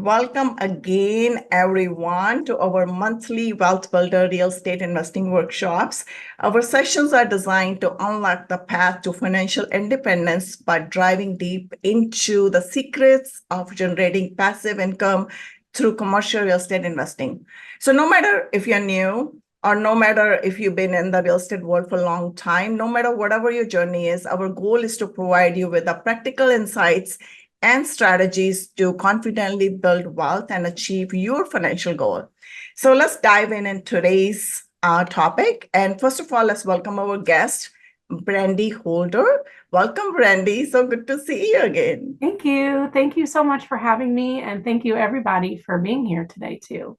Welcome again, everyone, to our monthly Wealth Builder Real Estate Investing Workshops. Our sessions are designed to unlock the path to financial independence by driving deep into the secrets of generating passive income through commercial real estate investing. So no matter if you're new, or no matter if you've been in the real estate world for a long time, no matter whatever your journey is, our goal is to provide you with the practical insights and strategies to confidently build wealth and achieve your financial goal. So let's dive in today's topic. And first of all, let's welcome our guest, Brandy Holder. Welcome, Brandy. So good to see you again. Thank you. Thank you so much for having me. And thank you, everybody, for being here today, too.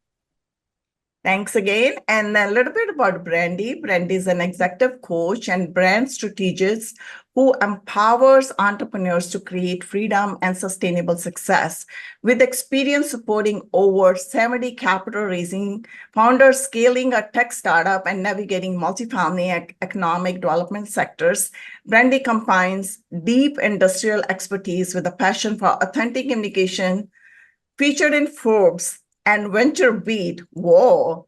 Thanks again. And a little bit about Brandy. Brandy is an executive coach and brand strategist who empowers entrepreneurs to create freedom and sustainable success. With experience supporting over 70 capital raising founders, scaling a tech startup, and navigating multifamily economic development sectors, Brandy combines deep industrial expertise with a passion for authentic communication. Featured in Forbes and Venture Beat. Whoa.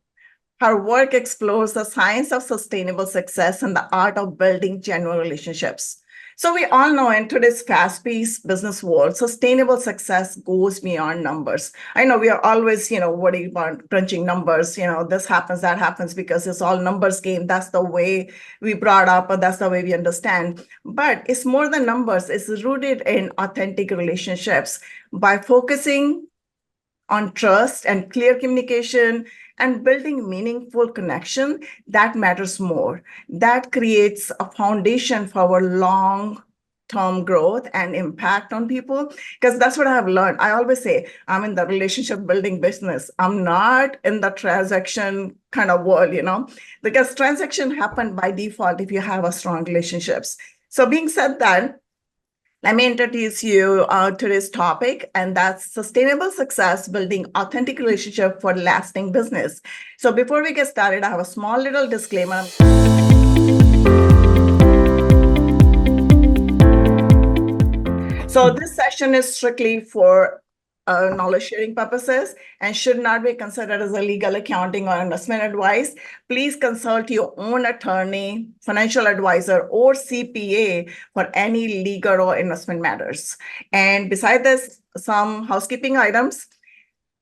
Her work explores the science of sustainable success and the art of building genuine relationships. So we all know in today's fast-paced business world, sustainable success goes beyond numbers. I know we are always, worried about crunching numbers. This happens, that happens, because it's all numbers game. That's the way we brought up, or that's the way we understand. But it's more than numbers. It's rooted in authentic relationships. By focusing on trust and clear communication and building meaningful connection, that matters more. That creates a foundation for our long-term growth and impact on people, because that's what I have learned. I always say, I'm in the relationship building business. I'm not in the transaction kind of world, because transaction happen by default if you have a strong relationships. So being said that, let me introduce you to today's topic, and that's sustainable success, building authentic relationship for lasting business. So before we get started, I have a small little disclaimer. So this session is strictly for knowledge sharing purposes and should not be considered as a legal, accounting, or investment advice. Please consult your own attorney, financial advisor, or CPA for any legal or investment matters. And beside this, some housekeeping items.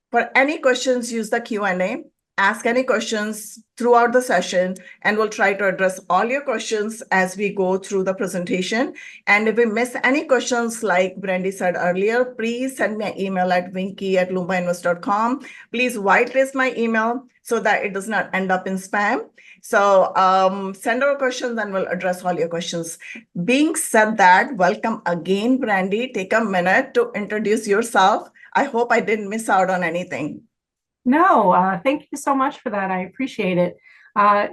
For any questions, use the Q&A. Ask any questions throughout the session, and we'll try to address all your questions as we go through the presentation. And if we miss any questions, like Brandy said earlier, please send me an email at vinki@loombainvest.com. Please whitelist my email so that it does not end up in spam. So send our questions and we'll address all your questions. Being said that, welcome again, Brandy. Take a minute to introduce yourself. I hope I didn't miss out on anything. No, thank you so much for that. I appreciate it.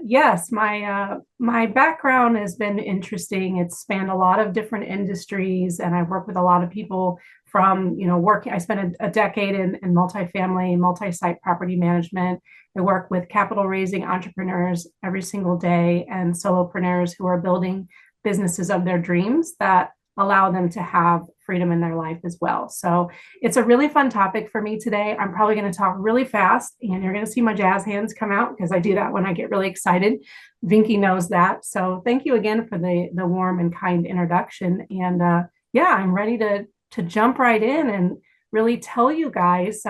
Yes, my background has been interesting. It's spanned a lot of different industries, and I work with a lot of people from, working. I spent a decade in multifamily, multi-site property management. I work with capital raising entrepreneurs every single day and solopreneurs who are building businesses of their dreams that allow them to have freedom in their life as well. So it's a really fun topic for me today. I'm probably going to talk really fast, and you're going to see my jazz hands come out because I do that when I get really excited. Vinki knows that. So thank you again for the warm and kind introduction. And yeah, I'm ready to jump right in and really tell you guys,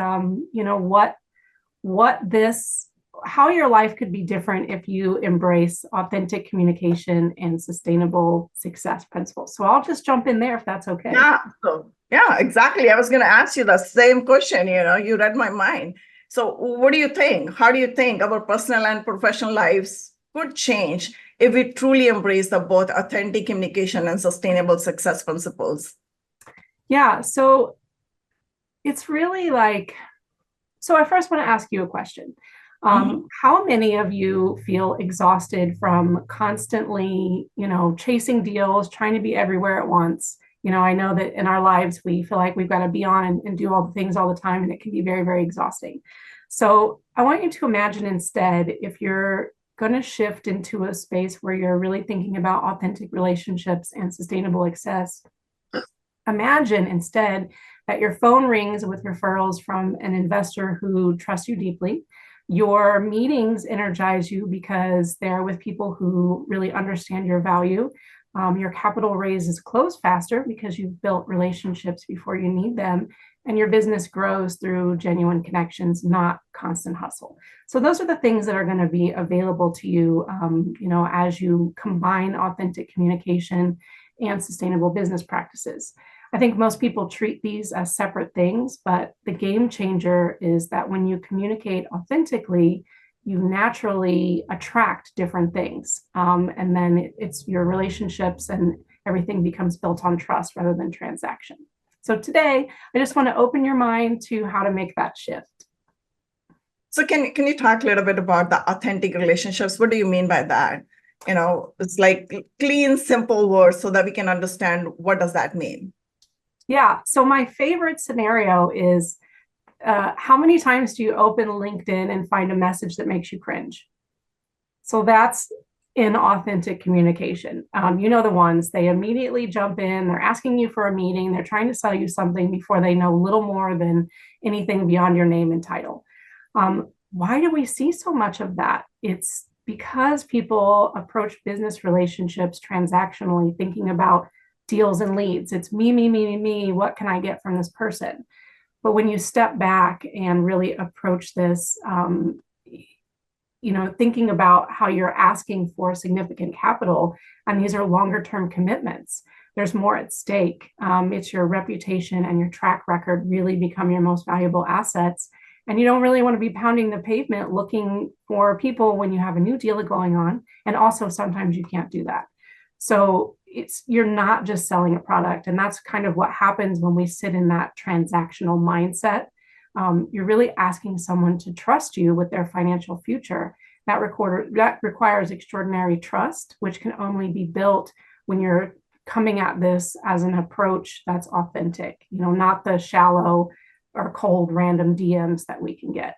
how your life could be different if you embrace authentic communication and sustainable success principles. So I'll just jump in there if that's okay. Yeah, exactly. I was going to ask you the same question. You read my mind. So what do you think? How do you think our personal and professional lives could change if we truly embrace the both authentic communication and sustainable success principles? Yeah, so it's really so I first want to ask you a question. How many of you feel exhausted from constantly, chasing deals, trying to be everywhere at once? I know that in our lives, we feel like we've got to be on and do all the things all the time, and it can be very, very exhausting. So I want you to imagine instead, if you're going to shift into a space where you're really thinking about authentic relationships and sustainable success, imagine instead that your phone rings with referrals from an investor who trusts you deeply. Your meetings energize you because they're with people who really understand your value. Your capital raises close faster because you've built relationships before you need them. And your business grows through genuine connections, not constant hustle. So those are the things that are going to be available to you, as you combine authentic communication and sustainable business practices. I think most people treat these as separate things, but the game changer is that when you communicate authentically, you naturally attract different things. And then it's your relationships and everything becomes built on trust rather than transaction. So today, I just want to open your mind to how to make that shift. So can you talk a little bit about the authentic relationships? What do you mean by that? It's like clean, simple words so that we can understand what does that mean? Yeah. So my favorite scenario is how many times do you open LinkedIn and find a message that makes you cringe? So that's inauthentic communication. The ones, they immediately jump in, they're asking you for a meeting, they're trying to sell you something before they know little more than anything beyond your name and title. Why do we see so much of that? It's because people approach business relationships transactionally, thinking about deals and leads. It's me, me, me, me, me. What can I get from this person? But when you step back and really approach this, thinking about how you're asking for significant capital, and these are longer term commitments, there's more at stake. It's your reputation and your track record really become your most valuable assets. And you don't really want to be pounding the pavement looking for people when you have a new deal going on. And also sometimes you can't do that. So you're not just selling a product. And that's kind of what happens when we sit in that transactional mindset. You're really asking someone to trust you with their financial future. That requires extraordinary trust, which can only be built when you're coming at this as an approach that's authentic, not the shallow or cold random DMs that we can get.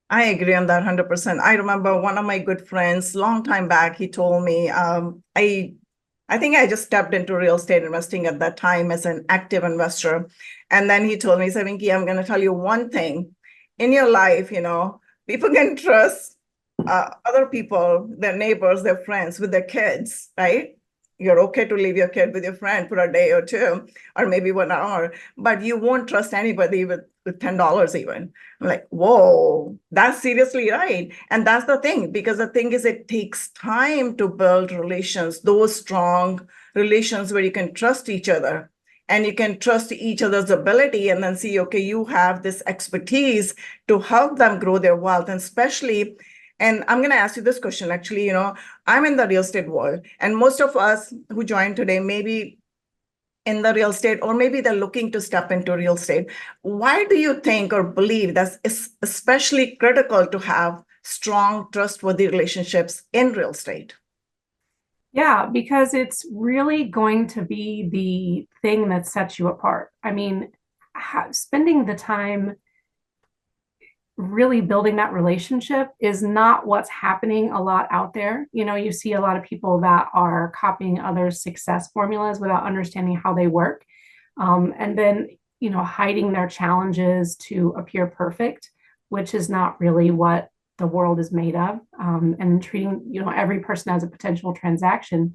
I agree on that 100%. I remember one of my good friends, long time back, he told me, I think I just stepped into real estate investing at that time as an active investor. And then he told me, he said, Vinki, I'm going to tell you one thing. In your life, people can trust other people, their neighbors, their friends with their kids, right? You're okay to leave your kid with your friend for a day or two, or maybe 1 hour, but you won't trust anybody with $10 even. I'm like, whoa, that's seriously right. And that's the thing, because the thing is, it takes time to build relations, those strong relations where you can trust each other and you can trust each other's ability and then see, okay, you have this expertise to help them grow their wealth. And especially, and I'm going to ask you this question, actually, I'm in the real estate world, and most of us who joined today, maybe in the real estate, or maybe they're looking to step into real estate. Why do you think or believe that's especially critical to have strong, trustworthy relationships in real estate? Yeah, because it's really going to be the thing that sets you apart. I mean, spending the time really building that relationship is not what's happening a lot out there. You see a lot of people that are copying others' success formulas without understanding how they work. And then, hiding their challenges to appear perfect, which is not really what the world is made of, and treating, every person as a potential transaction.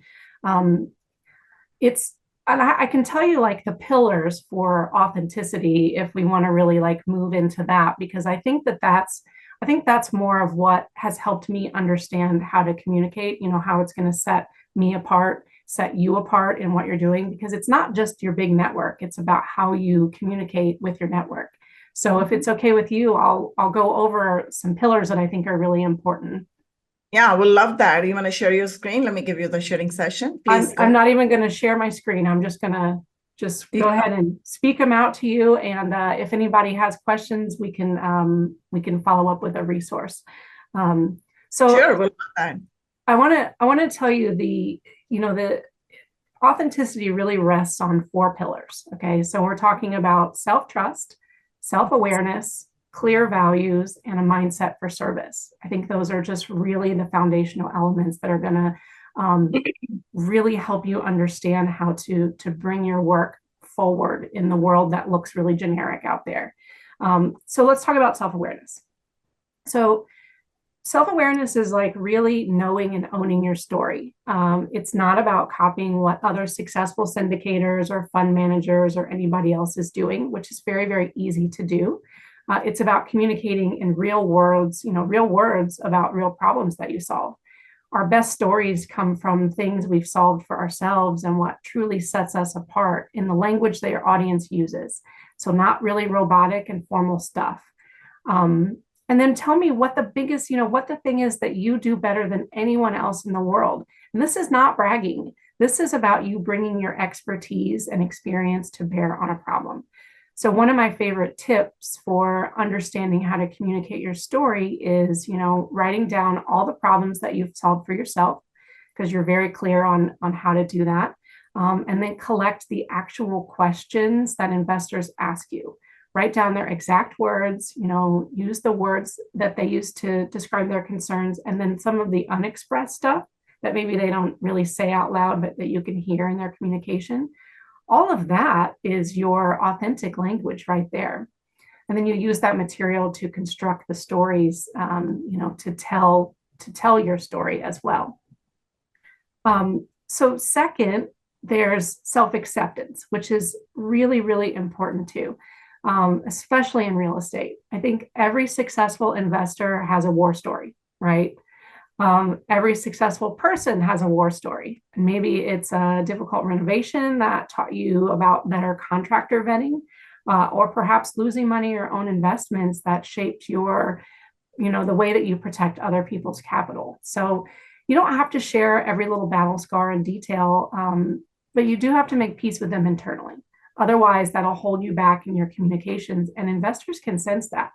And I can tell you like the pillars for authenticity if we want to really like move into that, because I think that's more of what has helped me understand how to communicate, how it's going to set me apart, set you apart in what you're doing, because it's not just your big network. It's about how you communicate with your network. So if it's okay with you, I'll go over some pillars that I think are really important. Yeah, we'll love that. You want to share your screen? Let me give you the sharing session. Please I'm not even going to share my screen. I'm just going to go ahead and speak them out to you. And if anybody has questions, we can follow up with a resource. Sure, we'll do that. I want to tell you the authenticity really rests on 4 pillars. Okay, so we're talking about self-trust, self-awareness, clear values, and a mindset for service. I think those are just really the foundational elements that are going to really help you understand how to bring your work forward in the world that looks really generic out there. So let's talk about self-awareness. So self-awareness is like really knowing and owning your story. It's not about copying what other successful syndicators or fund managers or anybody else is doing, which is very, very easy to do. It's about communicating in real words, real words about real problems that you solve. Our best stories come from things we've solved for ourselves and what truly sets us apart in the language that your audience uses. So not really robotic and formal stuff. And then tell me what the biggest, what the thing is that you do better than anyone else in the world. And this is not bragging. This is about you bringing your expertise and experience to bear on a problem. So one of my favorite tips for understanding how to communicate your story is, writing down all the problems that you've solved for yourself, because you're very clear on how to do that. And then collect the actual questions that investors ask you. Write down their exact words, use the words that they use to describe their concerns, and then some of the unexpressed stuff that maybe they don't really say out loud, but that you can hear in their communication. All of that is your authentic language right there. And then you use that material to construct the stories, to tell your story as well. So second, there's self-acceptance, which is really, really important too, especially in real estate. I think every successful investor has a war story, right? Every successful person has a war story. And maybe it's a difficult renovation that taught you about better contractor vetting, or perhaps losing money or own investments that shaped your, the way that you protect other people's capital. So you don't have to share every little battle scar in detail, but you do have to make peace with them internally. Otherwise, that'll hold you back in your communications, and investors can sense that.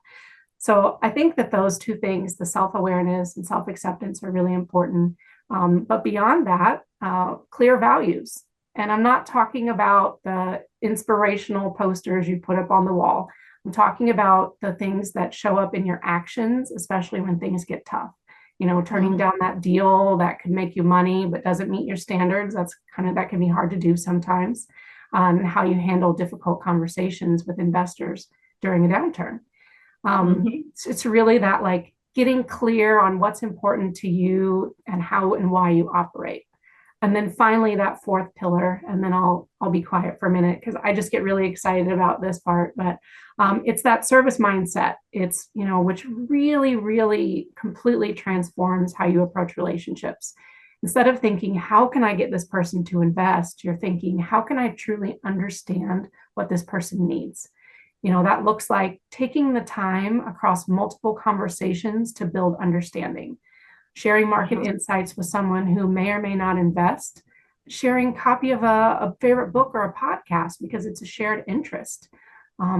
So I think that those two things, the self-awareness and self-acceptance, are really important. But beyond that, clear values. And I'm not talking about the inspirational posters you put up on the wall. I'm talking about the things that show up in your actions, especially when things get tough. Turning down that deal that could make you money but doesn't meet your standards. That can be hard to do sometimes. How you handle difficult conversations with investors during a downturn. It's really that, like, getting clear on what's important to you and how and why you operate. And then finally, that fourth pillar, and then I'll be quiet for a minute because I just get really excited about this part, but it's that service mindset. It's, which really, really completely transforms how you approach relationships. Instead of thinking, how can I get this person to invest? You're thinking, how can I truly understand what this person needs? That looks like taking the time across multiple conversations to build understanding, sharing market insights with someone who may or may not invest, sharing copy of a favorite book or a podcast because it's a shared interest,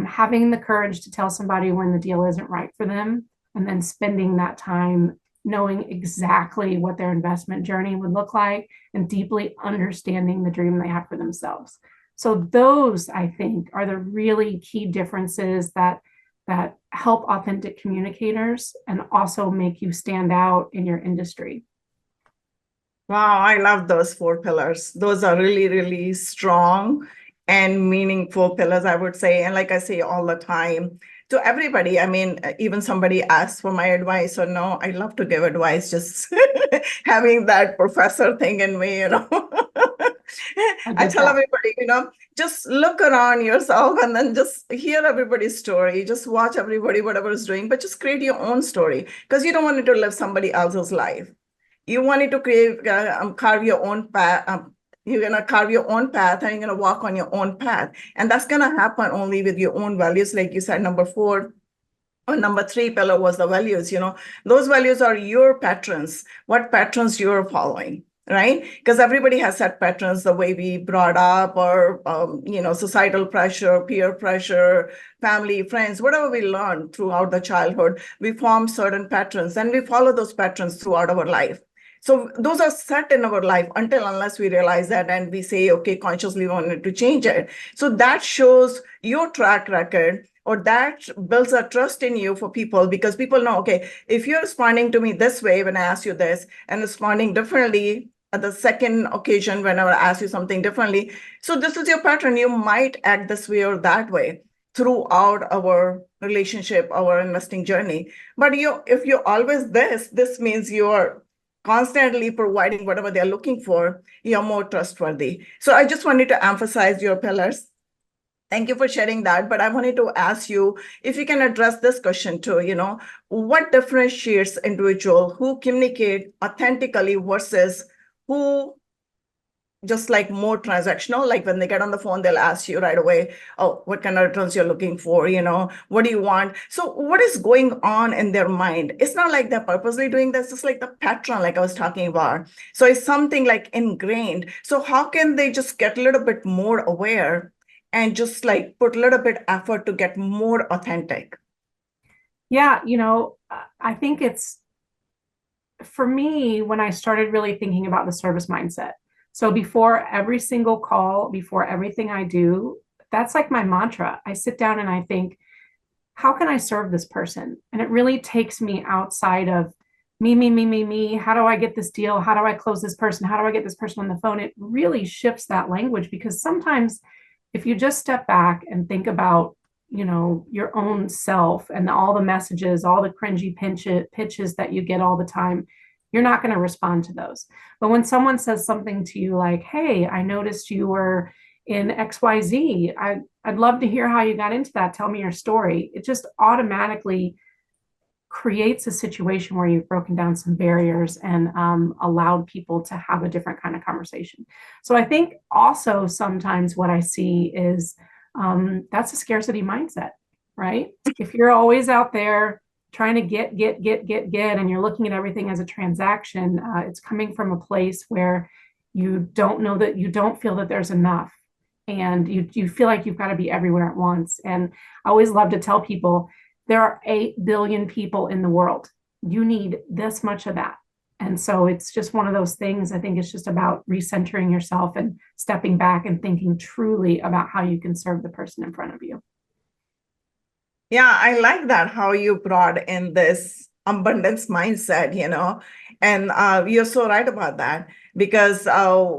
having the courage to tell somebody when the deal isn't right for them, and then spending that time knowing exactly what their investment journey would look like and deeply understanding the dream they have for themselves. So those, I think, are the really key differences that help authentic communicators and also make you stand out in your industry. Wow, I love those 4 pillars. Those are really, really strong and meaningful pillars, I would say. And like I say all the time to everybody, I mean, even somebody asks for my advice or no, I love to give advice, just having that professor thing in me, I tell everybody, just look around yourself and then just hear everybody's story. Just watch everybody, whatever is doing, but just create your own story because you don't want it to live somebody else's life. You want it to carve your own path. You're going to carve your own path and you're going to walk on your own path. And that's going to happen only with your own values. Like you said, number 4 or number 3 pillar was the values. Those values are your patterns, what patterns you're following. Right? Because everybody has set patterns, the way we brought up, or, societal pressure, peer pressure, family, friends, whatever we learned throughout the childhood, we form certain patterns and we follow those patterns throughout our life. So those are set in our life unless we realize that and we say, okay, consciously we wanted to change it. So that shows your track record, or that builds a trust in you for people, because people know, okay, if you're responding to me this way when I ask you this and responding differently at the second occasion whenever I ask you something differently. So this is your pattern. You might act this way or that way throughout our relationship, our investing journey. But if you're always this means you're constantly providing whatever they're looking for, you're more trustworthy. So I just wanted to emphasize your pillars. Thank you for sharing that. But I wanted to ask you if you can address this question too, what differentiates individual who communicate authentically versus who just like more transactional, like when they get on the phone, they'll ask you right away, oh, what kind of returns you're looking for, what do you want? So what is going on in their mind? It's not like they're purposely doing this, it's like the pattern, like I was talking about. So it's something like ingrained. So how can they just get a little bit more aware and just like put a little bit effort to get more authentic? Yeah, I think it's for me when I started really thinking about the service mindset. So before every single call, before everything I do, that's like my mantra. I sit down and I think, how can I serve this person? And it really takes me outside of me, me, me, me, me. How do I get this deal? How do I close this person? How do I get this person on the phone? It really shifts that language because sometimes if you just step back and think about, your own self and all the messages, all the cringy pitches that you get all the time, you're not going to respond to those. But when someone says something to you like, hey, I noticed you were in XYZ, I'd love to hear how you got into that. Tell me your story. It just automatically creates a situation where you've broken down some barriers and allowed people to have a different kind of conversation. So I think also sometimes what I see is that's a scarcity mindset, right? If you're always out there trying to get, and you're looking at everything as a transaction, it's coming from a place where you don't know that you don't feel that there's enough. And you feel like you've got to be everywhere at once. And I always love to tell people there are 8 billion people in the world. You need this much of that. And so it's just one of those things. I think it's just about recentering yourself and stepping back and thinking truly about how you can serve the person in front of you. Yeah, I like that how you brought in this abundance mindset, and you're so right about that because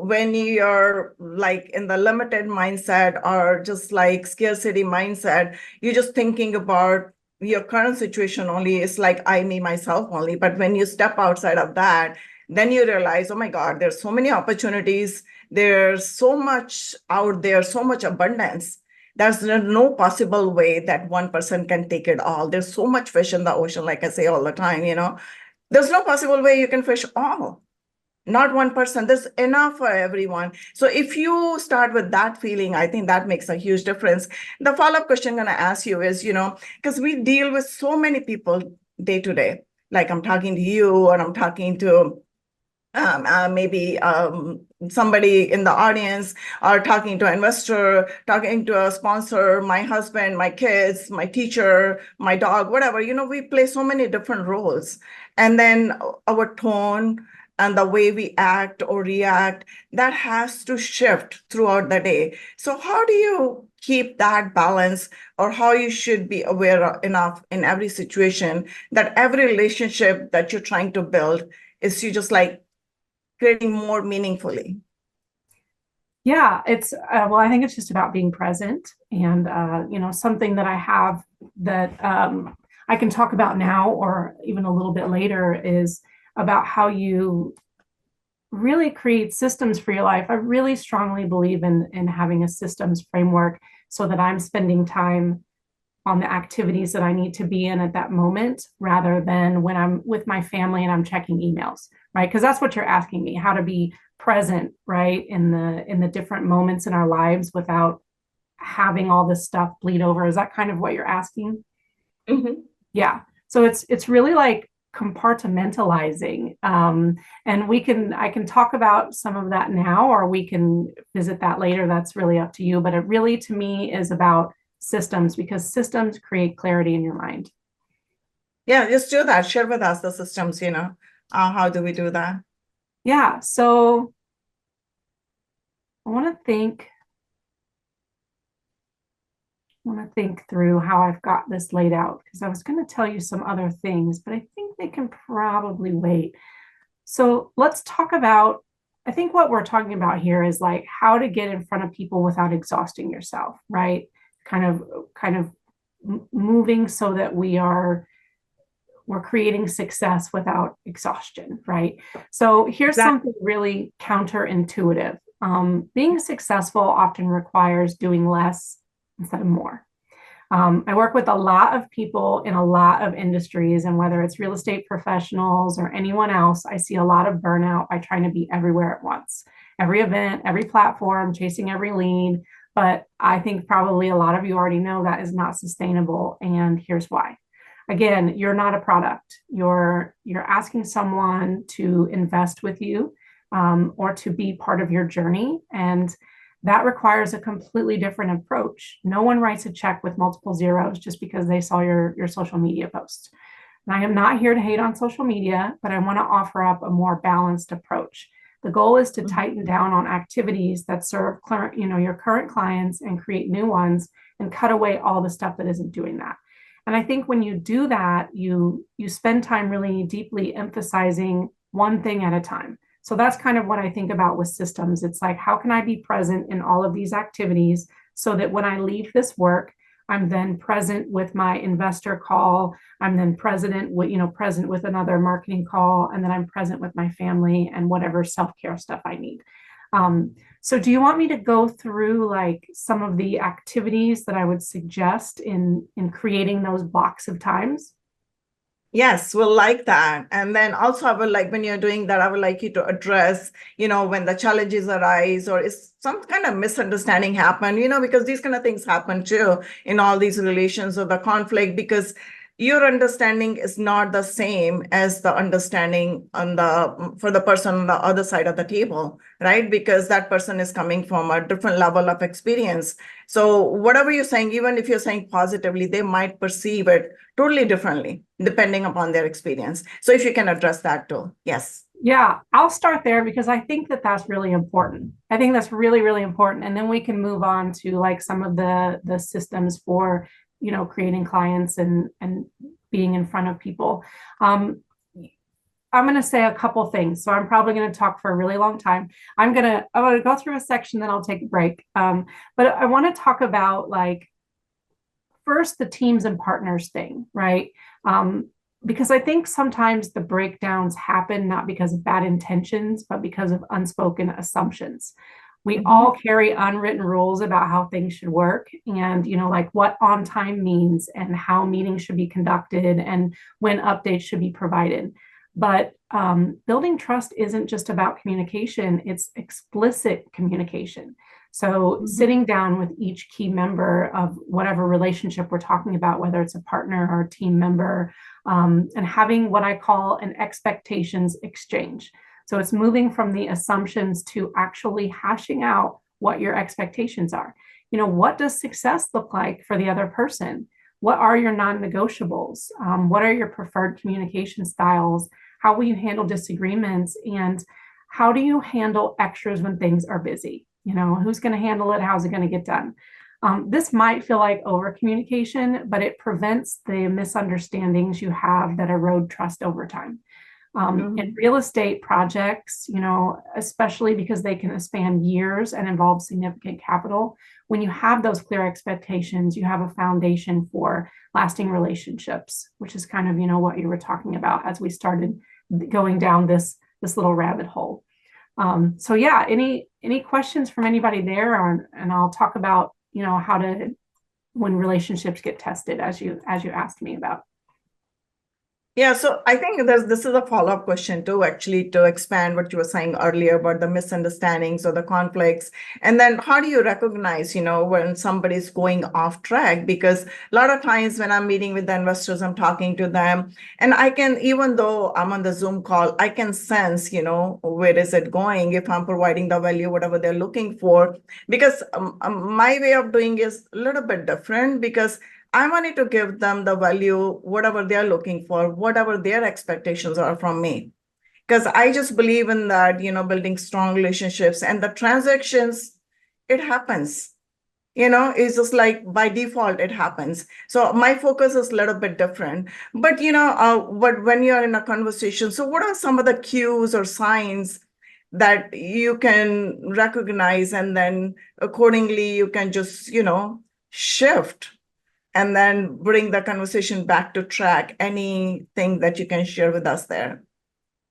when you're like in the limited mindset or just like scarcity mindset, you're just thinking about your current situation only. It's like I, me, myself only. But when you step outside of that, then you realize, oh my God, there's so many opportunities. There's so much out there, so much abundance. There's no possible way that one person can take it all. There's so much fish in the ocean, like I say all the time, There's no possible way you can fish all. Not one person. There's enough for everyone. So if you start with that feeling, I think that makes a huge difference. The follow-up question I'm going to ask you is, because we deal with so many people day to day, like I'm talking to you or I'm talking to maybe somebody in the audience, or talking to an investor, talking to a sponsor, my husband, my kids, my teacher, my dog, whatever. We play so many different roles. And then our tone and the way we act or react, that has to shift throughout the day. So how do you keep that balance, or how you should be aware enough in every situation that every relationship that you're trying to build is you just like creating more meaningfully? Yeah, it's well, I think it's just about being present and something that I have that I can talk about now or even a little bit later is about how you really create systems for your life. I really strongly believe in having a systems framework so that I'm spending time on the activities that I need to be in at that moment rather than when I'm with my family and I'm checking emails, right? Because that's what you're asking me, how to be present, right, in the different moments in our lives without having all this stuff bleed over. Is that kind of what you're asking? Mm-hmm. Yeah. So it's really like compartmentalizing. And I can talk about some of that now, or we can visit that later. That's really up to you. But it really, to me, is about systems because systems create clarity in your mind. Yeah, just do that. Share with us the systems, how do we do that? Yeah. So I want to think through how I've got this laid out because I was going to tell you some other things, but I think they can probably wait. So let's talk about I think what we're talking about here is like how to get in front of people without exhausting yourself, right? Kind of moving so that we're creating success without exhaustion, right? So here's That something really counterintuitive. Being successful often requires doing less instead of more. I work with a lot of people in a lot of industries, and whether it's real estate professionals or anyone else, I see a lot of burnout by trying to be everywhere at once, every event, every platform, chasing every lead. But I think probably a lot of you already know that is not sustainable. And here's why. Again, you're not a product. You're asking someone to invest with you or to be part of your journey. And that requires a completely different approach. No one writes a check with multiple zeros just because they saw your social media post. And I am not here to hate on social media, but I want to offer up a more balanced approach. The goal is to tighten down on activities that serve current, your current clients and create new ones and cut away all the stuff that isn't doing that. And I think when you do that, you spend time really deeply emphasizing one thing at a time. So that's kind of what I think about with systems. It's like, how can I be present in all of these activities so that when I leave this work, I'm then present with my investor call. I'm then present with another marketing call, and then I'm present with my family and whatever self-care stuff I need. So do you want me to go through like some of the activities that I would suggest in creating those blocks of times? Yes, we'll like that. And then also I would like when you're doing that, I would like you to address, when the challenges arise or is some kind of misunderstanding happen, because these kind of things happen too in all these relations or the conflict, because your understanding is not the same as the understanding for the person on the other side of the table, right? Because that person is coming from a different level of experience. So whatever you're saying, even if you're saying positively, they might perceive it totally differently depending upon their experience. So if you can address that too. Yes. Yeah, I'll start there because I think that that's really important. I think that's really, really important. And then we can move on to like some of the systems for, creating clients and being in front of people. I'm going to say a couple things. So I'm probably going to talk for a really long time. I'm going to go through a section, then I'll take a break. But I want to talk about like first the teams and partners thing, right? Because I think sometimes the breakdowns happen not because of bad intentions, but because of unspoken assumptions. We all carry unwritten rules about how things should work and, like what on time means and how meetings should be conducted and when updates should be provided. But building trust isn't just about communication, it's explicit communication. So sitting down with each key member of whatever relationship we're talking about, whether it's a partner or a team member, and having what I call an expectations exchange. So it's moving from the assumptions to actually hashing out what your expectations are. What does success look like for the other person? What are your non-negotiables? What are your preferred communication styles? How will you handle disagreements? And how do you handle extras when things are busy? Who's going to handle it? How's it going to get done? This might feel like over communication, but it prevents the misunderstandings you have that erode trust over time. In real estate projects, especially because they can span years and involve significant capital, when you have those clear expectations, you have a foundation for lasting relationships, which is kind of, what you were talking about as we started going down this little rabbit hole. So yeah, any questions from anybody there, and I'll talk about, how to, when relationships get tested, as you asked me about. Yeah, so I think this is a follow-up question too, actually, to expand what you were saying earlier about the misunderstandings or the conflicts. And then how do you recognize, when somebody's going off track? Because a lot of times when I'm meeting with the investors, I'm talking to them, and I can, even though I'm on the Zoom call, I can sense, where is it going if I'm providing the value, whatever they're looking for. Because my way of doing is a little bit different because I wanted to give them the value, whatever they're looking for, whatever their expectations are from me. Because I just believe in that, building strong relationships and the transactions, it happens. It's just like by default, it happens. So my focus is a little bit different. But, when you're in a conversation, so what are some of the cues or signs that you can recognize, and then accordingly you can just, shift and then bring the conversation back to track. Anything that you can share with us there?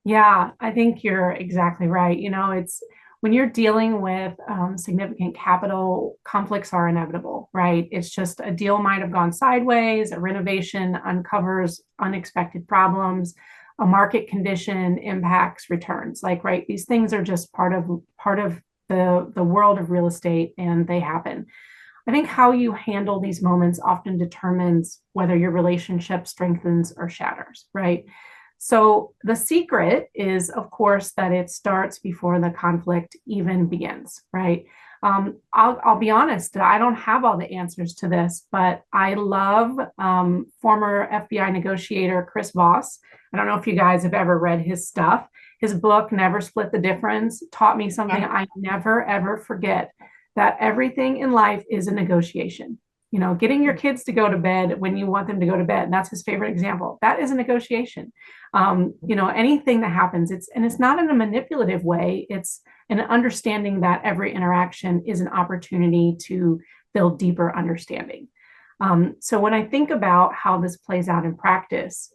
Yeah, I think you're exactly right. It's when you're dealing with significant capital, conflicts are inevitable, right? It's just a deal might have gone sideways, a renovation uncovers unexpected problems, a market condition impacts returns. Like, right, these things are just part of the world of real estate, and they happen. I think how you handle these moments often determines whether your relationship strengthens or shatters, right? So the secret is, of course, that it starts before the conflict even begins, right? I'll be honest, I don't have all the answers to this, but I love former FBI negotiator Chris Voss. I don't know if you guys have ever read his stuff. His book, Never Split the Difference, taught me something I never, ever forget, that everything in life is a negotiation. Getting your kids to go to bed when you want them to go to bed. And that's his favorite example. That is a negotiation. Anything that happens, it's not in a manipulative way. It's an understanding that every interaction is an opportunity to build deeper understanding. So when I think about how this plays out in practice,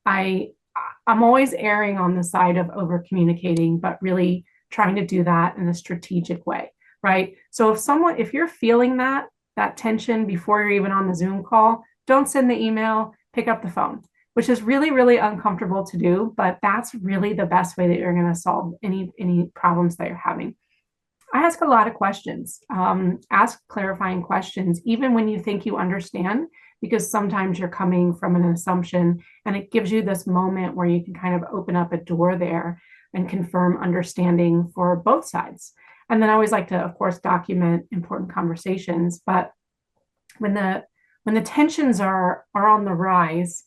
I'm always erring on the side of over communicating, but really trying to do that in a strategic way, right? So if you're feeling that tension before you're even on the Zoom call, don't send the email, pick up the phone, which is really, really uncomfortable to do, but that's really the best way that you're going to solve any problems that you're having. I ask a lot of questions, ask clarifying questions, even when you think you understand, because sometimes you're coming from an assumption, and it gives you this moment where you can kind of open up a door there and confirm understanding for both sides. And then I always like to, of course, document important conversations. But when the tensions are on the rise,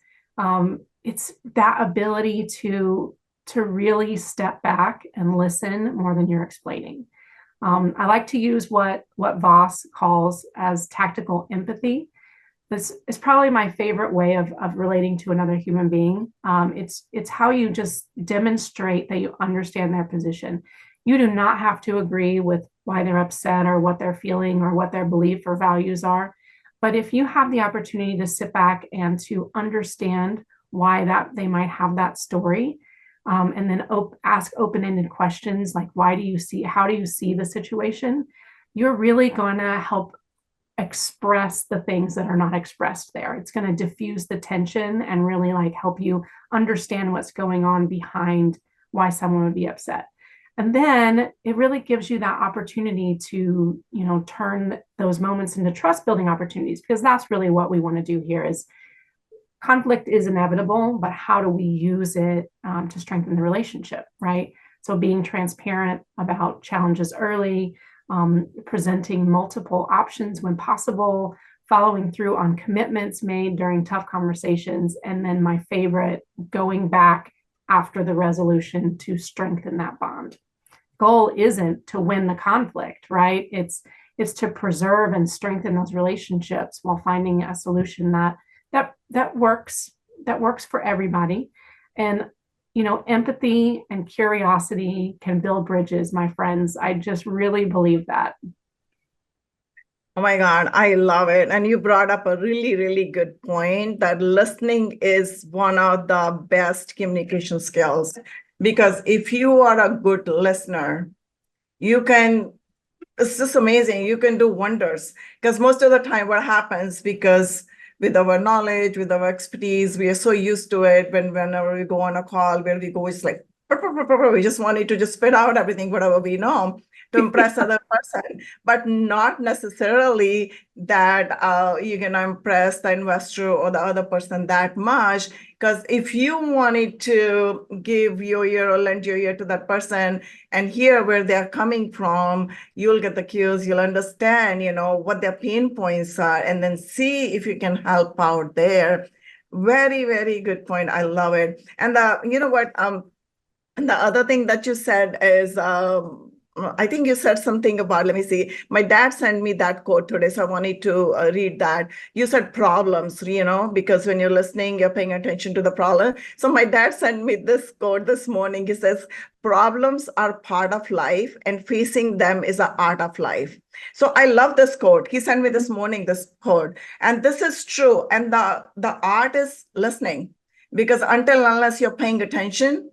it's that ability to really step back and listen more than you're explaining. I like to use what Voss calls as tactical empathy. This is probably my favorite way of relating to another human being. It's how you just demonstrate that you understand their position. You do not have to agree with why they're upset or what they're feeling or what their belief or values are. But if you have the opportunity to sit back and to understand why that they might have that story, and then ask open-ended questions like, how do you see the situation? You're really going to help express the things that are not expressed there. It's going to diffuse the tension and really help you understand what's going on behind why someone would be upset. And then it really gives you that opportunity to, turn those moments into trust building opportunities, because that's really what we want to do here. Is conflict is inevitable, but how do we use it to strengthen the relationship, right? So being transparent about challenges early, presenting multiple options when possible, following through on commitments made during tough conversations, and then my favorite, going back after the resolution to strengthen that bond. Goal isn't to win the conflict, right? It's to preserve and strengthen those relationships while finding a solution that works for everybody. And empathy and curiosity can build bridges, my friends. I just really believe that. Oh my God, I love it. And you brought up a really, really good point that listening is one of the best communication skills. Because if you are a good listener, it's just amazing. You can do wonders. Because most of the time, what happens, because with our knowledge, with our expertise, we are so used to it whenever we go on a call where we go, it's like, we just wanted to just spit out everything, whatever we know, to impress other person, but not necessarily that you're going to impress the investor or the other person that much. Because if you wanted to give your ear or lend your ear to that person and hear where they're coming from, you'll get the cues, you'll understand, what their pain points are, and then see if you can help out there. Very, very good point. I love it. And you know what? And the other thing that you said is I think you said something about, let me see. My dad sent me that quote today, so I wanted to read that. You said problems, because when you're listening, you're paying attention to the problem. So my dad sent me this quote this morning. He says, problems are part of life and facing them is an art of life. So I love this quote. He sent me this morning this quote. And this is true. And the art is listening, because until unless you're paying attention,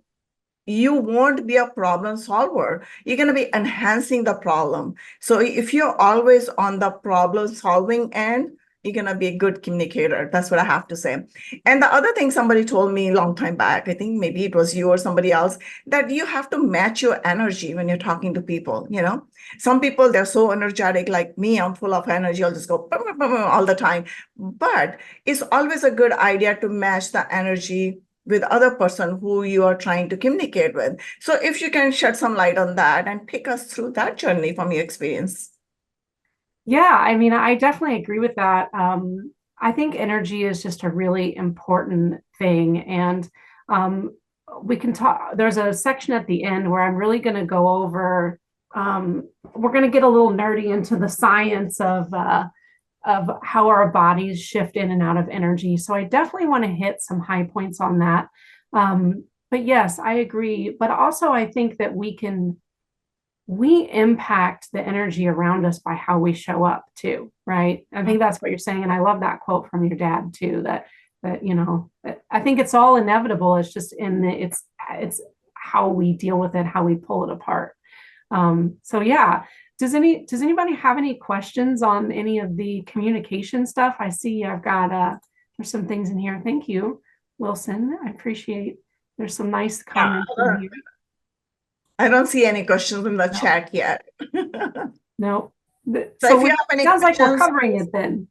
you won't be a problem solver. You're going to be enhancing the problem. So if you're always on the problem solving end, you're going to be a good communicator. That's what I have to say. And the other thing somebody told me a long time back, I think maybe it was you or somebody else, that you have to match your energy when you're talking to people. Some people, they're so energetic, like me, I'm full of energy. I'll just go all the time. But it's always a good idea to match the energy with other person who you are trying to communicate with. So if you can shed some light on that and take us through that journey from your experience. Yeah, I mean, I definitely agree with that. I think energy is just a really important thing. And we can talk, there's a section at the end where I'm really going to go over, we're going to get a little nerdy into the science of how our bodies shift in and out of energy. So I definitely want to hit some high points on that. But yes, I agree. But also, I think that we impact the energy around us by how we show up too, right? I think that's what you're saying. And I love that quote from your dad too, that I think it's all inevitable. It's just it's how we deal with it, how we pull it apart. So yeah. Does anybody have any questions on any of the communication stuff? I see I've got there's some things in here. Thank you, Wilson. I appreciate there's some nice comments in here. I don't see any questions in the chat yet. No. So if you have any sounds questions, like we're covering it then.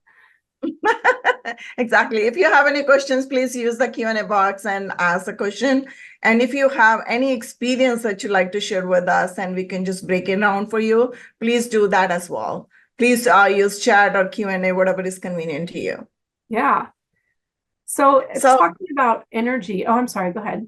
Exactly. If you have any questions, please use the Q&A box and ask a question. And if you have any experience that you'd like to share with us and we can just break it down for you, please do that as well. Please use chat or Q&A, whatever is convenient to you. Yeah. So talking about energy. Oh, I'm sorry. Go ahead.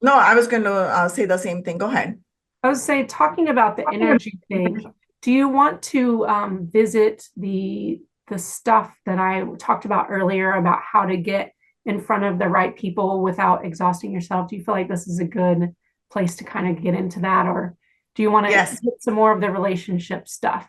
No, I was going to say the same thing. Go ahead. I was saying, talking about the energy thing, do you want to visit the stuff that I talked about earlier about how to get in front of the right people without exhausting yourself? Do you feel like this is a good place to kind of get into that? Or do you want to get some more of the relationship stuff?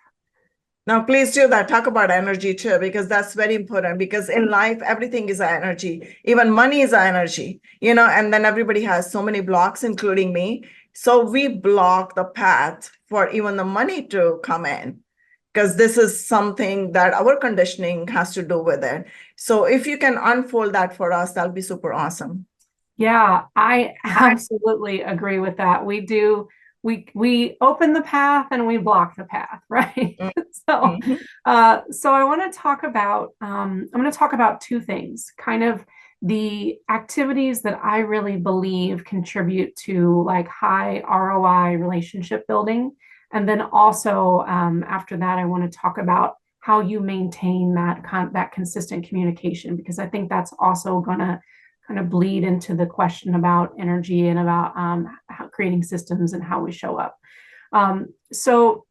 No, please do that. Talk about energy too, because that's very important. Because in life, everything is energy. Even money is energy, and then everybody has so many blocks, including me. So we block the path for even the money to come in, because this is something that our conditioning has to do with it. So if you can unfold that for us, that'll be super awesome. Yeah, I absolutely agree with that. We do. We open the path and we block the path, right? So I want to talk about I'm going to talk about two things, kind of the activities that I really believe contribute to like high ROI relationship building. And then also after that, I want to talk about how you maintain that consistent communication, because I think that's also going to kind of bleed into the question about energy and about how creating systems and how we show up. So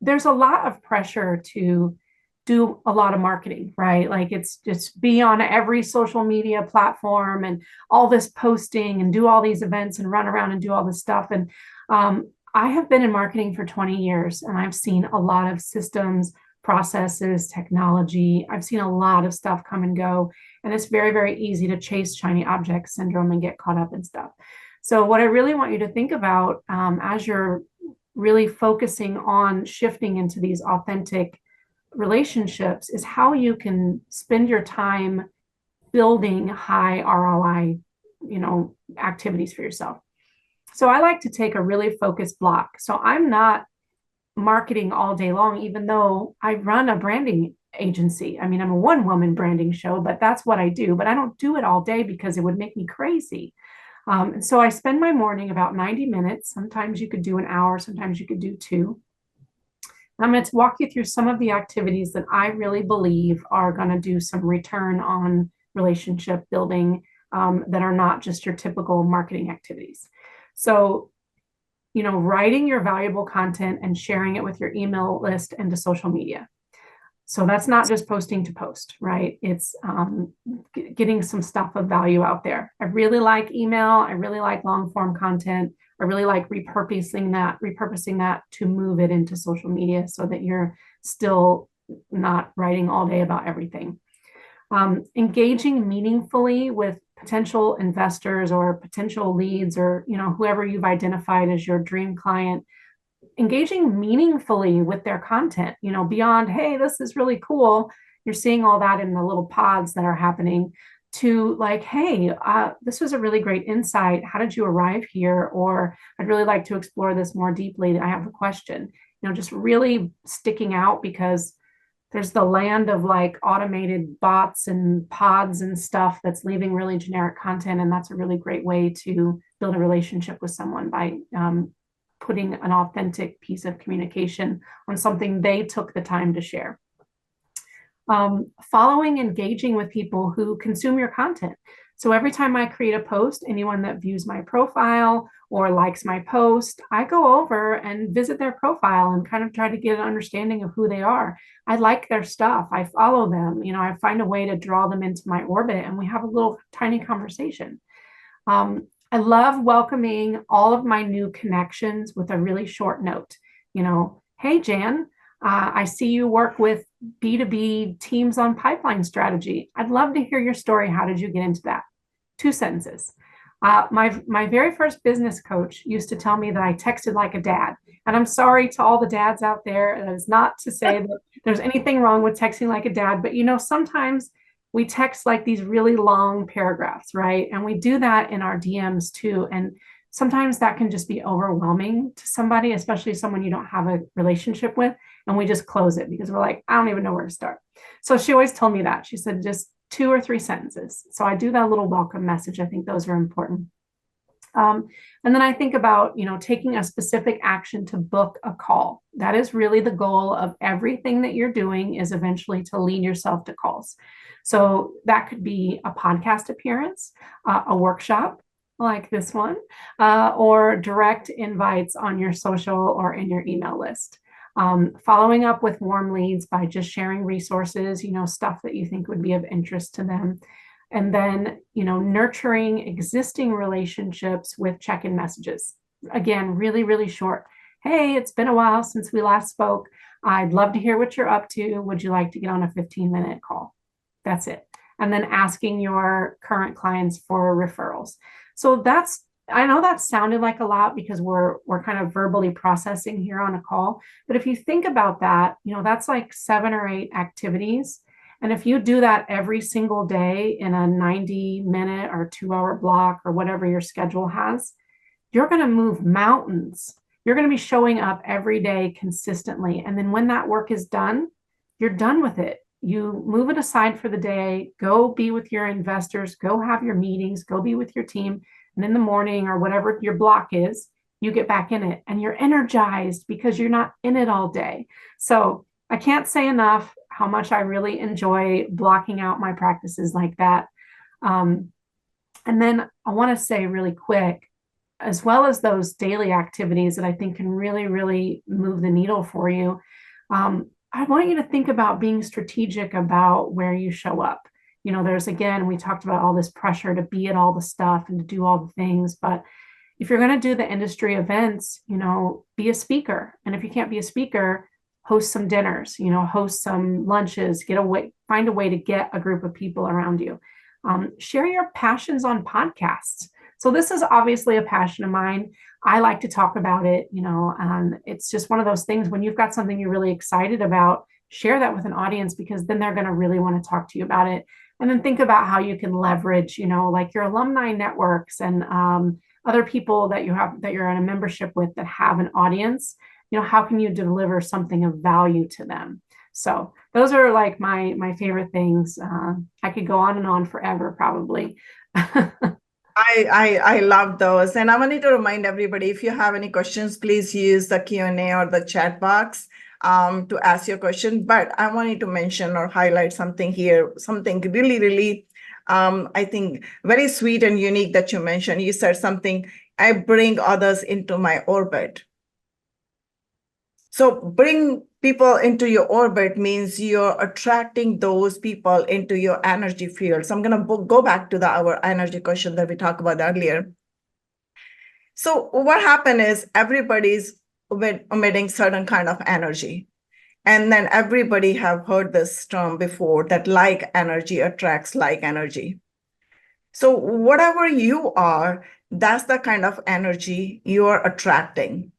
there's a lot of pressure to do a lot of marketing, right? Like it's just be on every social media platform and all this posting and do all these events and run around and do all this stuff. And I have been in marketing for 20 years and I've seen a lot of systems, processes, technology. I've seen a lot of stuff come and go. And it's very, very easy to chase shiny object syndrome and get caught up in stuff. So what I really want you to think about as you're really focusing on shifting into these authentic relationships is how you can spend your time building high ROI, activities for yourself. So I like to take a really focused block. So I'm not marketing all day long, even though I run a branding agency. I mean, I'm a one-woman branding show, but that's what I do. But I don't do it all day because it would make me crazy. And so I spend my morning about 90 minutes. Sometimes you could do an hour, sometimes you could do 2. And I'm going to walk you through some of the activities that I really believe are going to do some return on relationship building that are not just your typical marketing activities. So writing your valuable content and sharing it with your email list and to social media. So that's not just posting to post, right? It's getting some stuff of value out there. I really like email. I really like long form content. I really like repurposing that to move it into social media so that you're still not writing all day about everything. Engaging meaningfully with potential investors or potential leads, or whoever you've identified as your dream client, engaging meaningfully with their content, beyond, hey, this is really cool. You're seeing all that in the little pods that are happening, to like, hey, this was a really great insight. How did you arrive here? Or I'd really like to explore this more deeply. I have a question. Just really sticking out, because there's the land of like automated bots and pods and stuff that's leaving really generic content. And that's a really great way to build a relationship with someone by putting an authentic piece of communication on something they took the time to share. Following, engaging with people who consume your content. So every time I create a post, anyone that views my profile or likes my post, I go over and visit their profile and kind of try to get an understanding of who they are. I like their stuff. I follow them. I find a way to draw them into my orbit, and we have a little tiny conversation. I love welcoming all of my new connections with a really short note. Hey, Jan, I see you work with B2B teams on pipeline strategy. I'd love to hear your story. How did you get into that? 2 sentences. My very first business coach used to tell me that I texted like a dad. And I'm sorry to all the dads out there. That is not to say that there's anything wrong with texting like a dad, but sometimes we text like these really long paragraphs, right? And we do that in our DMs too. And sometimes that can just be overwhelming to somebody, especially someone you don't have a relationship with. And we just close it because we're like, I don't even know where to start. So she always told me that. She said, just 2 or 3 sentences. So I do that little welcome message. I think those are important. And then I think about, taking a specific action to book a call. That is really the goal of everything that you're doing, is eventually to lead yourself to calls. So that could be a podcast appearance, a workshop like this one, or direct invites on your social or in your email list. Following up with warm leads by just sharing resources, stuff that you think would be of interest to them. And then, nurturing existing relationships with check-in messages. Again, really, really short. Hey, it's been a while since we last spoke. I'd love to hear what you're up to. Would you like to get on a 15-minute call? That's it. And then asking your current clients for referrals. So I know that sounded like a lot because we're kind of verbally processing here on a call. But if you think about that, that's like 7 or 8 activities. And if you do that every single day in a 90-minute or 2-hour block or whatever your schedule has, you're going to move mountains. You're going to be showing up every day consistently. And then when that work is done, you're done with it. You move it aside for the day, go be with your investors, go have your meetings, go be with your team. And in the morning or whatever your block is, you get back in it and you're energized because you're not in it all day. So I can't say enough how much I really enjoy blocking out my practices like that. And then I want to say really quick, as well as those daily activities that I think can really, really move the needle for you, I want you to think about being strategic about where you show up. Again, we talked about all this pressure to be at all the stuff and to do all the things, but if you're going to do the industry events, be a speaker. And if you can't be a speaker, host some dinners, host some lunches, find a way to get a group of people around you. Share your passions on podcasts. So this is obviously a passion of mine. I like to talk about it, and it's just one of those things when you've got something you're really excited about, share that with an audience, because then they're going to really want to talk to you about it. And then think about how you can leverage, like your alumni networks and other people that you're in a membership with that have an audience. How can you deliver something of value to them? So those are like my favorite things. I could go on and on forever, probably. I love those. And I wanted to remind everybody, if you have any questions, please use the Q&A or the chat box to ask your question. But I wanted to mention or highlight something here, something really, really, I think very sweet and unique that you mentioned. You said something, I bring others into my orbit. So bring people into your orbit means you're attracting those people into your energy field. So I'm going to go back to our energy question that we talked about earlier. So what happened is everybody's emitting certain kind of energy. And then everybody have heard this term before that like energy attracts like energy. So whatever you are, that's the kind of energy you're attracting.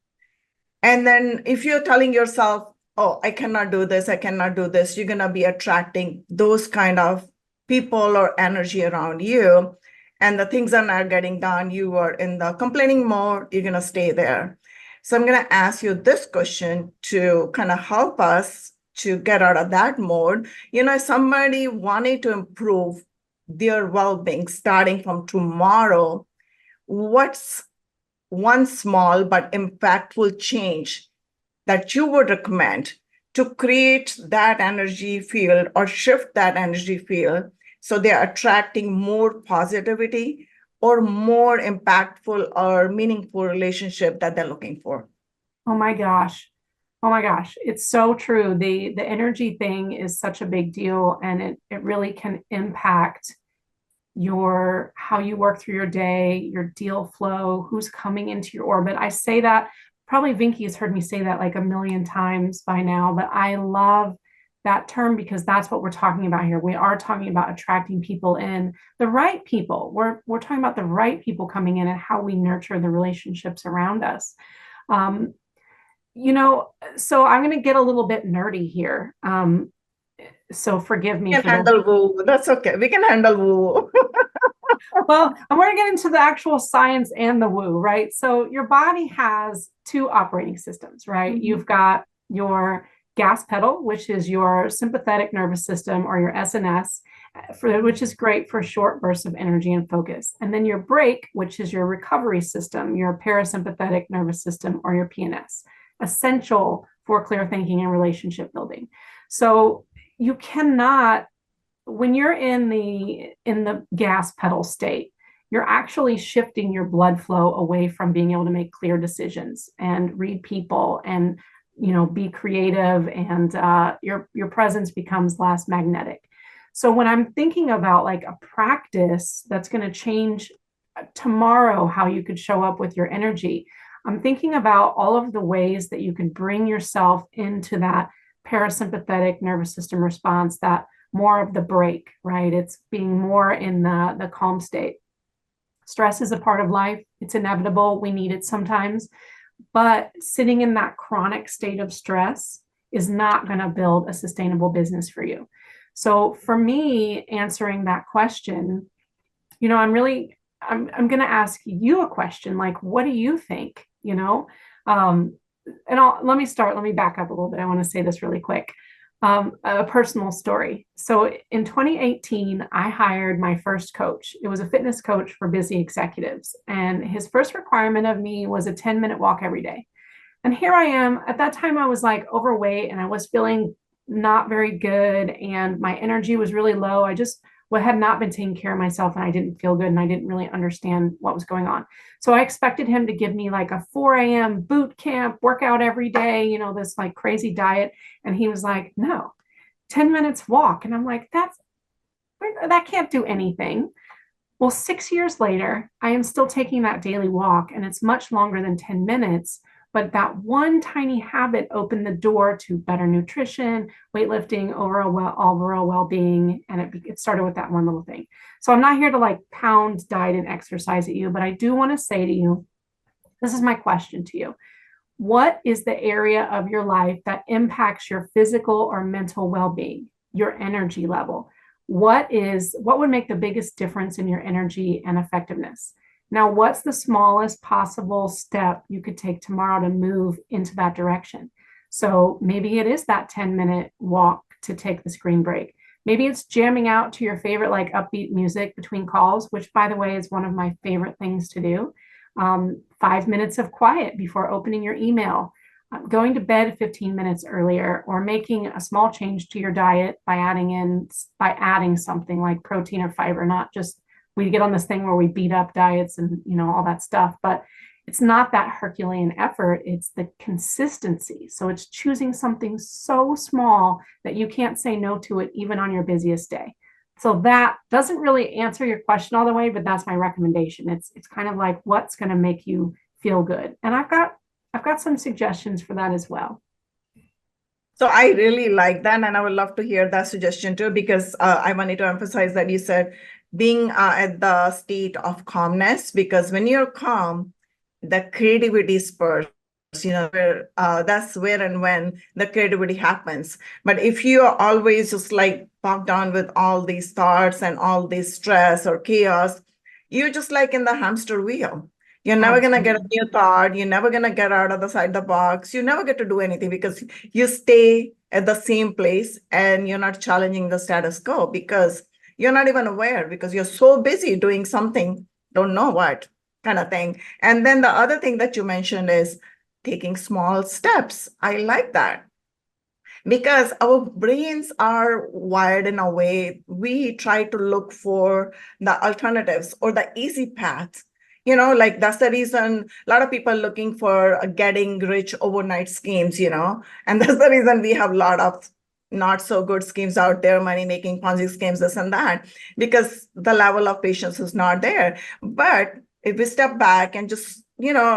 And then if you're telling yourself, oh, I cannot do this, I cannot do this, you're going to be attracting those kind of people or energy around you. And the things are not getting done, you are in the complaining mode, you're going to stay there. So I'm going to ask you this question to kind of help us to get out of that mode. Somebody wanting to improve their well-being starting from tomorrow, what's one small but impactful change that you would recommend to create that energy field or shift that energy field so they're attracting more positivity or more impactful or meaningful relationship that they're looking for? Oh my gosh. Oh my gosh. It's so true. The energy thing is such a big deal, and it really can impact your how you work through your day, your deal flow, who's coming into your orbit. I say that probably Vinki has heard me say that like a million times by now, but I love that term because that's what we're talking about here. We are talking about attracting people in, the right people. We're talking about the right people coming in and how we nurture the relationships around us. Um, so I'm going to get a little bit nerdy here. So forgive me We can for this. handle woo. That's okay. We can handle woo. Well, I'm going to get into the actual science and the woo, right? So your body has two operating systems, right? Mm-hmm. You've got your gas pedal, which is your sympathetic nervous system or your SNS, which is great for short bursts of energy and focus. And then your brake, which is your recovery system, your parasympathetic nervous system or your PNS, essential for clear thinking and relationship building. So you cannot, when you're in the gas pedal state, you're actually shifting your blood flow away from being able to make clear decisions and read people and be creative, and your presence becomes less magnetic. So when I'm thinking about like a practice that's going to change tomorrow how you could show up with your energy, I'm thinking about all of the ways that you can bring yourself into that parasympathetic nervous system response, that more of the break, right? It's being more in the calm state. Stress is a part of life. It's inevitable. We need it sometimes. But sitting in that chronic state of stress is not going to build a sustainable business for you. So for me, answering that question, I'm going to ask you a question like, what do you think? Let me back up a little bit. I want to say this really quick. A personal story. So in 2018, I hired my first coach. It was a fitness coach for busy executives. And his first requirement of me was a 10-minute walk every day. And here I am. At that time, I was like overweight and I was feeling not very good. And my energy was really low. I just had not been taking care of myself and I didn't feel good and I didn't really understand what was going on. So I expected him to give me like a 4 a.m. boot camp workout every day, this like crazy diet. And he was like, no, 10 minutes walk. And I'm like, that can't do anything. Well, 6 years later, I am still taking that daily walk and it's much longer than 10 minutes. But that one tiny habit opened the door to better nutrition, weightlifting, overall well-being. And it started with that one little thing. So I'm not here to like pound diet and exercise at you, but I do want to say to you, this is my question to you. What is the area of your life that impacts your physical or mental well-being, your energy level? What would make the biggest difference in your energy and effectiveness? Now, what's the smallest possible step you could take tomorrow to move into that direction? So maybe it is that 10-minute walk to take the screen break. Maybe it's jamming out to your favorite like upbeat music between calls, which by the way is one of my favorite things to do. 5 minutes of quiet before opening your email, going to bed 15 minutes earlier, or making a small change to your diet by adding something like protein or fiber, not just we get on this thing where we beat up diets and, all that stuff. But it's not that Herculean effort, it's the consistency. So it's choosing something so small that you can't say no to it even on your busiest day. So that doesn't really answer your question all the way, but that's my recommendation. It's kind of like what's going to make you feel good. And I've got some suggestions for that as well. So I really like that, and I would love to hear that suggestion too, because I wanted to emphasize that you said being at the state of calmness, because when you're calm, the creativity spurs, that's where and when the creativity happens. But if you are always just like bogged down with all these thoughts and all this stress or chaos, you're just like in the hamster wheel. You're never going to get a new thought. You're never going to get out of the side of the box. You never get to do anything because you stay at the same place and you're not challenging the status quo because you're not even aware because you're so busy doing something, don't know what kind of thing. And then the other thing that you mentioned is taking small steps. I like that because our brains are wired in a way we try to look for the alternatives or the easy path. Like that's the reason a lot of people looking for getting rich overnight schemes, and that's the reason we have a lot of not so good schemes out there, money making Ponzi schemes, this and that, because the level of patience is not there. But if we step back and just,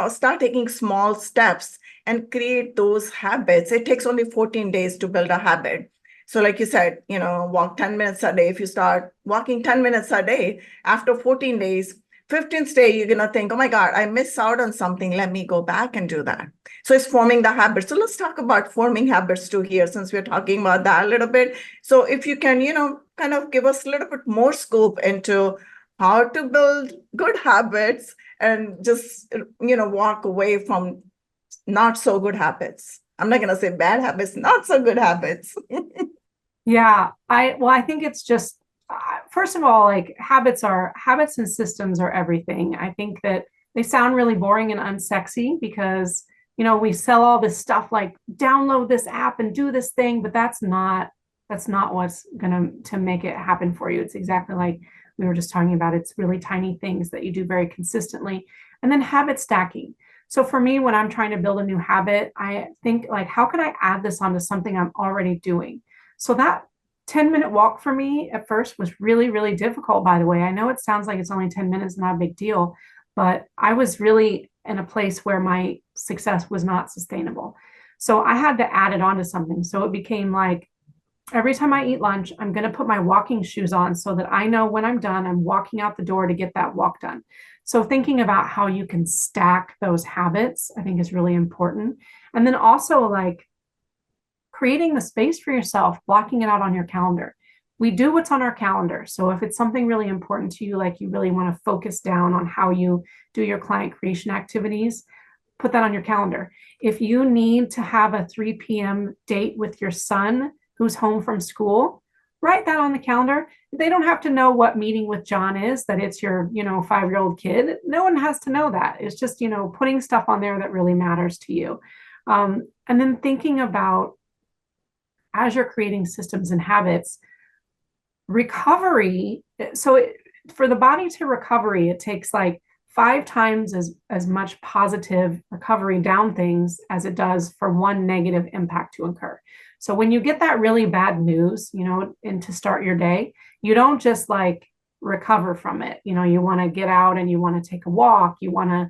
start taking small steps and create those habits, it takes only 14 days to build a habit. So like you said, walk 10 minutes a day. If you start walking 10 minutes a day, after 14 days, 15th day, you're going to think, oh my God, I missed out on something. Let me go back and do that. So it's forming the habit. So let's talk about forming habits too here, since we're talking about that a little bit. So if you can, kind of give us a little bit more scope into how to build good habits and just, walk away from not so good habits. I'm not going to say bad habits, not so good habits. Yeah, I think it's just first of all, like habits and systems are everything. I think that they sound really boring and unsexy because we sell all this stuff like download this app and do this thing, but that's not what's gonna to make it happen for you. It's exactly like we were just talking about. It's really tiny things that you do very consistently, and then habit stacking. So for me, when I'm trying to build a new habit, I think like, how can I add this onto something I'm already doing? So that 10-minute walk for me at first was really, really difficult, by the way. I know it sounds like it's only 10 minutes, not a big deal, but I was really in a place where my success was not sustainable. So I had to add it onto something. So it became like every time I eat lunch, I'm going to put my walking shoes on so that I know when I'm done, I'm walking out the door to get that walk done. So thinking about how you can stack those habits, I think is really important. And then also like creating the space for yourself, blocking it out on your calendar. We do what's on our calendar. So if it's something really important to you, like you really want to focus down on how you do your client creation activities, put that on your calendar. If you need to have a 3 p.m. date with your son who's home from school, write that on the calendar. They don't have to know what meeting with John is, that it's your, 5-year-old kid. No one has to know that. It's just, putting stuff on there that really matters to you. And then thinking about, as you're creating systems and habits, recovery. So for the body to recovery, it takes like 5 times as much positive recovery down things as it does for one negative impact to occur. So when you get that really bad news, and to start your day, you don't just like recover from it. You want to get out and you want to take a walk. You want to,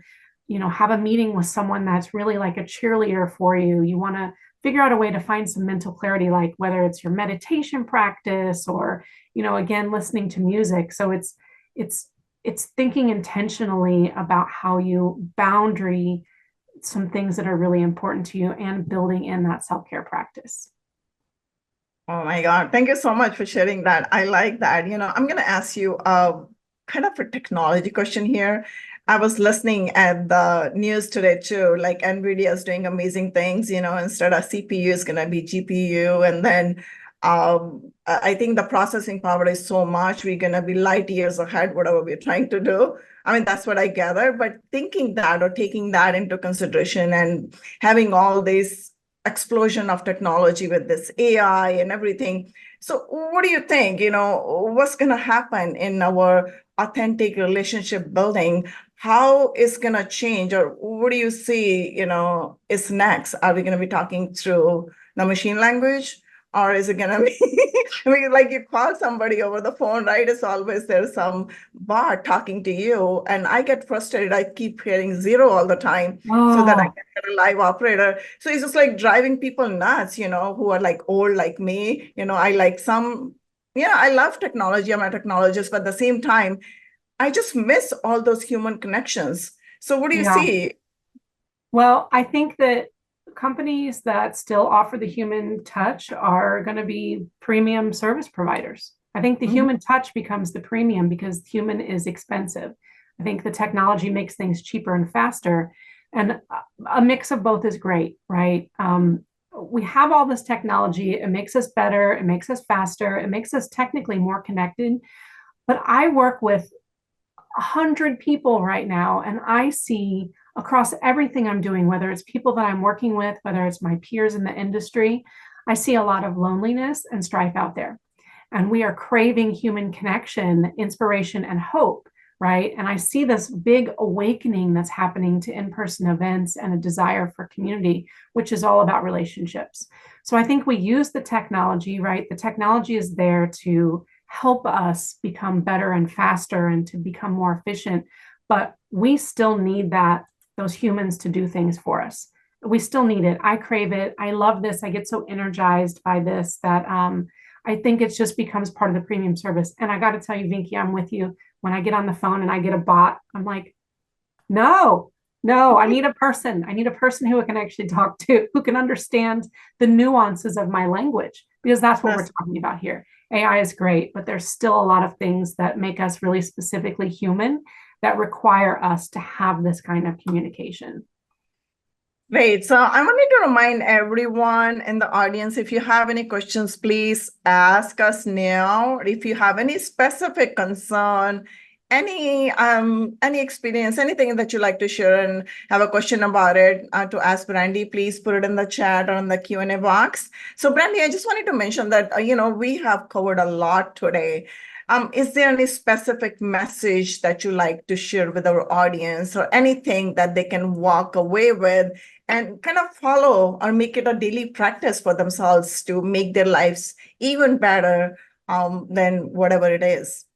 have a meeting with someone that's really like a cheerleader for you. You want to figure out a way to find some mental clarity, like whether it's your meditation practice or, again, listening to music. So it's thinking intentionally about how you boundary some things that are really important to you and building in that self-care practice. Oh my God. Thank you so much for sharing that. I like that. I'm going to ask you kind of a technology question here. I was listening at the news today too, like NVIDIA is doing amazing things, instead of CPU is going to be GPU. And then I think the processing power is so much, we're going to be light years ahead, whatever we're trying to do. I mean, that's what I gather, but thinking that or taking that into consideration and having all this explosion of technology with this AI and everything. So what do you think, what's going to happen in our authentic relationship building, how is going to change, or what do you see, is next? Are we going to be talking through the machine language? Or is it going to be, I mean, like you call somebody over the phone, right? It's always there's some bot talking to you. And I get frustrated. I keep hearing zero all the time so that I Oh, can get a live operator. So it's just like driving people nuts, who are like old like me. I like some, I love technology. I'm a technologist, but at the same time, I just miss all those human connections. So what do you yeah. see? Well, I think that companies that still offer the human touch are going to be premium service providers. I think the Mhm. human touch becomes the premium because human is expensive. I think the technology makes things cheaper and faster. And a mix of both is great, right? We have all this technology. It makes us better. It makes us faster. It makes us technically more connected. But I work with 100 people right now, and I see across everything I'm doing, whether it's people that I'm working with, whether it's my peers in the industry, I see a lot of loneliness and strife out there. And we are craving human connection, inspiration, and hope, right? And I see this big awakening that's happening to in person events and a desire for community, which is all about relationships. So I think we use the technology, right? The technology is there to help us become better and faster and to become more efficient, but we still need those humans to do things for us. We still need it. I crave it. I love this. I get so energized by this that I think it just becomes part of the premium service. And I got to tell you, Vinki, I'm with you. When I get on the phone and I get a bot, I'm like, no, no, I need a person. I need a person who I can actually talk to, who can understand the nuances of my language, because that's what we're That's talking about here. AI is great, but there's still a lot of things that make us really specifically human that require us to have this kind of communication. great. So I wanted to remind everyone in the audience, if you have any questions, please ask us now. If you have any specific concern, any experience, anything that you like to share and have a question about it to ask Brandy, please put it in the chat or in the Q&A box. So Brandy, I just wanted to mention that we have covered a lot today. Is there any specific message that you like to share with our audience, or anything that they can walk away with and kind of follow or make it a daily practice for themselves to make their lives even better than whatever it is?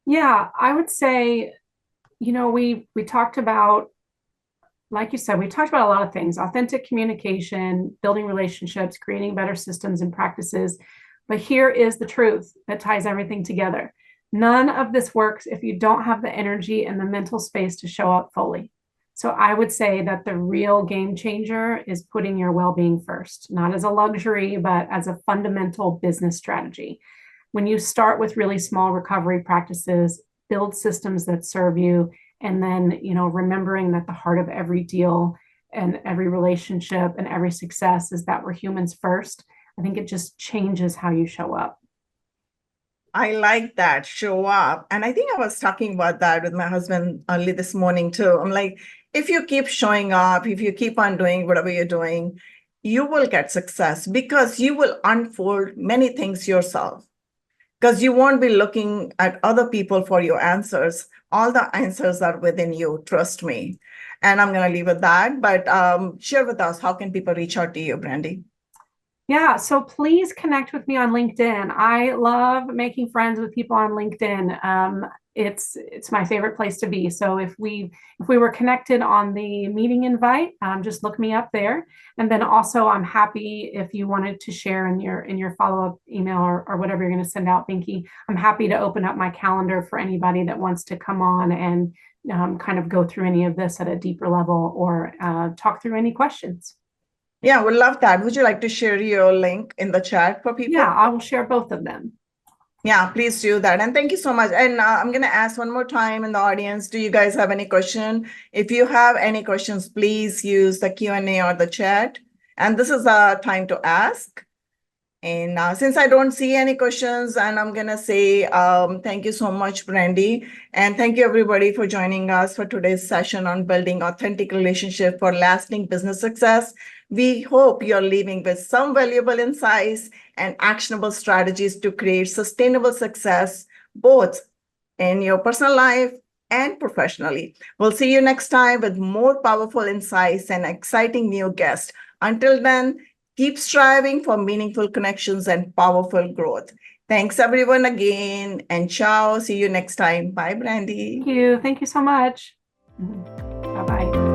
Yeah, I would say, we talked about, like you said, we talked about a lot of things: authentic communication, building relationships, creating better systems and practices. But here is the truth that ties everything together. None of this works if you don't have the energy and the mental space to show up fully. So I would say that the real game changer is putting your well being first, not as a luxury, but as a fundamental business strategy. When you start with really small recovery practices, build systems that serve you, and then remembering that the heart of every deal and every relationship and every success is that we're humans first, I think it just changes how you show up. I like that, show up. And I think I was talking about that with my husband early this morning too. I'm like, if you keep showing up, if you keep on doing whatever you're doing, you will get success because you will unfold many things yourself. Because you won't be looking at other people for your answers. All the answers are within you, trust me. And I'm going to leave it that. But share with us, how can people reach out to you, Brandy? Yeah, so please connect with me on LinkedIn. I love making friends with people on LinkedIn. It's my favorite place to be. So if we were connected on the meeting invite, just look me up there. And then also, I'm happy if you wanted to share in your follow up email or whatever you're going to send out, Vinki. I'm happy to open up my calendar for anybody that wants to come on and kind of go through any of this at a deeper level or talk through any questions. Yeah, we love that. Would you like to share your link in the chat for Yeah, people? I will share both of them. Yeah, please do that. And thank you so much. And I'm going to ask one more time in the audience, do you guys have any question? If you have any questions, please use the Q&A or the chat. And this is the time to ask. And since I don't see any questions, and I'm going to say thank you so much, Brandy. And thank you, everybody, for joining us for today's session on building authentic relationship for lasting business success. We hope you're leaving with some valuable insights and actionable strategies to create sustainable success, both in your personal life and professionally. We'll see you next time with more powerful insights and exciting new guests. Until then, keep striving for meaningful connections and powerful growth. Thanks everyone again, and ciao. See you next time. Bye, Brandy. Thank you. Thank you so much. Bye-bye.